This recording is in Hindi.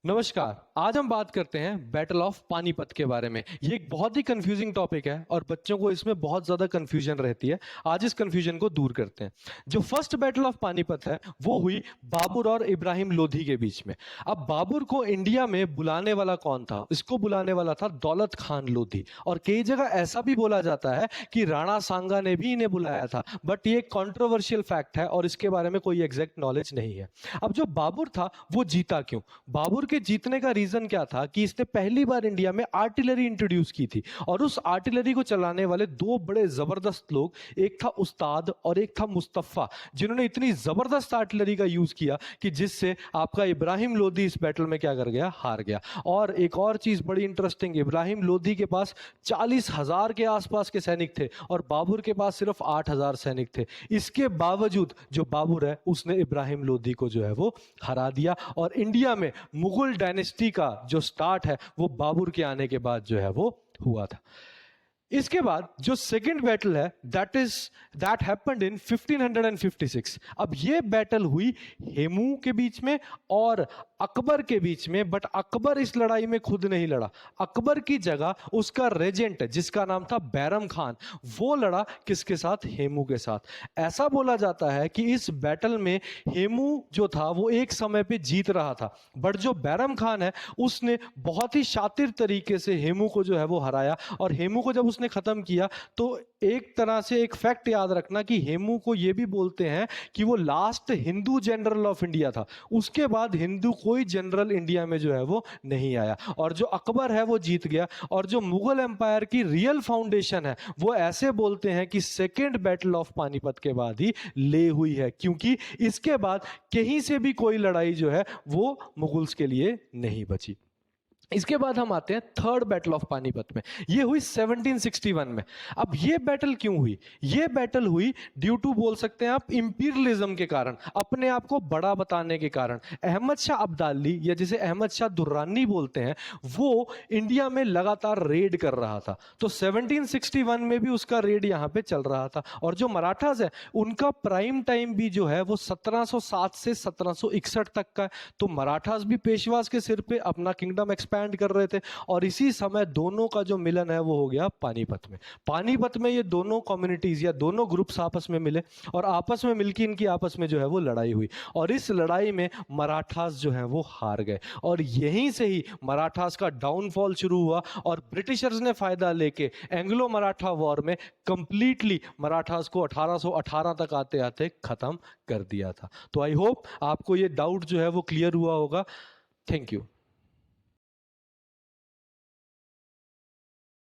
नमस्कार। आज हम बात करते हैं बैटल ऑफ पानीपत के बारे में। ये एक बहुत ही कंफ्यूजिंग टॉपिक है और बच्चों को इसमें बहुत ज्यादा कंफ्यूजन रहती है। आज इस कंफ्यूजन को दूर करते हैं। जो फर्स्ट बैटल ऑफ पानीपत है वो हुई बाबर और इब्राहिम लोधी के बीच में। अब बाबर को इंडिया में बुलाने वाला कौन था? इसको बुलाने वाला था दौलत खान लोधी। और कई जगह ऐसा भी बोला जाता है कि राणा सांगा ने भी इन्हें बुलाया था, बट ये एक कॉन्ट्रोवर्शियल फैक्ट है और इसके बारे में कोई एग्जैक्ट नॉलेज नहीं है। अब जो बाबर था वो जीता क्यों? बाबर के जीतने का रीजन क्या था कि इसने पहली बार इंडिया में आर्टिलरी इंट्रोड्यूस की थी और उस आर्टिलरी को चलाने वाले दो बड़े जबरदस्त लोग, एक था उस्ताद और एक था मुस्तफा, जिन्होंने इतनी जबरदस्त आर्टिलरी का यूज किया कि जिससे आपका इब्राहिम लोधी इस बैटल में क्या कर गया, हार गया। और एक और चीज बड़ी इंटरेस्टिंग, इब्राहिम लोधी के पास 40,000 के आसपास के सैनिक थे और बाबर के पास सिर्फ 8,000 सैनिक थे। इसके बावजूद जो बाबर है उसने इब्राहिम लोधी को जो है वो हरा दिया और इंडिया में मुगल डायनेस्टी का जो स्टार्ट है वो बाबर के आने के बाद जो है वो हुआ था। इसके बाद जो सेकंड बैटल है दैट हैपेंड इन 1556। अब ये बैटल हुई हेमू के बीच में और अकबर के बीच में, बट अकबर इस लड़ाई में खुद नहीं लड़ा। अकबर की जगह उसका रेजेंट जिसका नाम था बैरम खान, वो लड़ा किसके साथ? हेमू के साथ। ऐसा बोला जाता है कि इस बैटल में हेमू जो था वो एक समय पे जीत रहा था, बट जो बैरम खान है उसने बहुत ही शातिर तरीके से हेमू को जो है वो हराया। और हेमू को जब उसने खत्म किया तो एक तरह से एक फैक्ट याद रखना कि हेमू को ये भी बोलते हैं कि वो last Hindu general of India था। उसके बाद हिंदू कोई जनरल इंडिया में जो है वो नहीं आया और जो अकबर है वो जीत गया। और जो मुगल एम्पायर की रियल फाउंडेशन है वो ऐसे बोलते हैं कि सेकेंड बैटल ऑफ पानीपत के बाद ही ले हुई है, क्योंकि इसके बाद कहीं से भी कोई लड़ाई जो है वो मुगल्स के लिए नहीं बची। इसके बाद हम आते हैं थर्ड बैटल ऑफ पानीपत में। ये हुई 1761 में। अब ये बैटल क्यों हुई? ये बैटल हुई ड्यू टू, बोल सकते हैं आप, इंपीरियलिज्म के कारण, अपने आप को बड़ा बताने के कारण। अहमद शाह अब्दाली या जिसे अहमद शाह दुर्रानी बोलते हैं, वो इंडिया में लगातार रेड कर रहा था। तो 1761 में भी उसका रेड यहां पे चल रहा था। और जो मराठास है उनका प्राइम टाइम भी जो है वो 1707 से 1761 तक का है। तो मराठास भी पेशवास के सिर पे अपना किंगडम एक्सपैंड कर रहे थे और इसी समय दोनों का जो मिलन है वो हो गया पानीपत में। पानीपत में ये दोनों कम्युनिटीज या दोनों ग्रुप्स आपस में मिले और आपस में मिलकर इनकी आपस में जो है वो लड़ाई हुई और इस लड़ाई में मराठास जो है वो हार गए। और यहीं से ही मराठास का डाउनफॉल शुरू हुआ और ब्रिटिशर्स ने फायदा लेके एंग्लो मराठा वॉर में कंप्लीटली मराठास को 1818 तक आते आते खत्म कर दिया था। तो आई होप आपको ये डाउट जो है वो क्लियर हुआ होगा। Thank you.